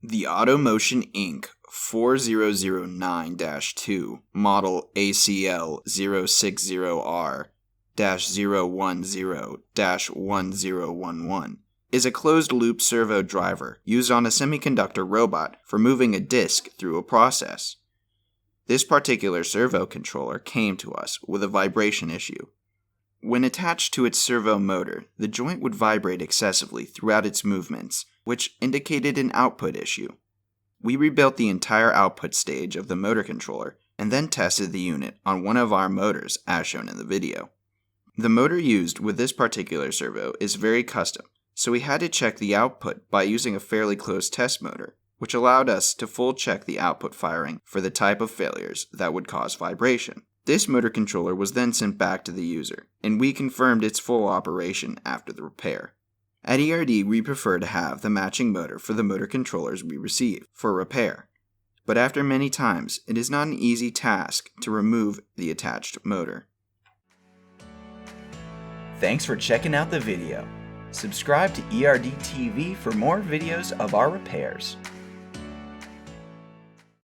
The Automotion Inc. 4009-2 model alc060r-010-1011 is a closed-loop servo driver used on a semiconductor robot for moving a disk through a process. This particular servo controller came to us with a vibration issue. When attached to its servo motor, the joint would vibrate excessively throughout its movements, which indicated an output issue. We rebuilt the entire output stage of the motor controller and then tested the unit on one of our motors as shown in the video. The motor used with this particular servo is very custom, so we had to check the output by using a fairly close test motor, which allowed us to full check the output firing for the type of failures that would cause vibration. This motor controller was then sent back to the user, and we confirmed its full operation after the repair. At ERD, we prefer to have the matching motor for the motor controllers we receive for repair, but after many times, it is not an easy task to remove the attached motor. Thanks for checking out the video. Subscribe to ERD TV for more videos of our repairs.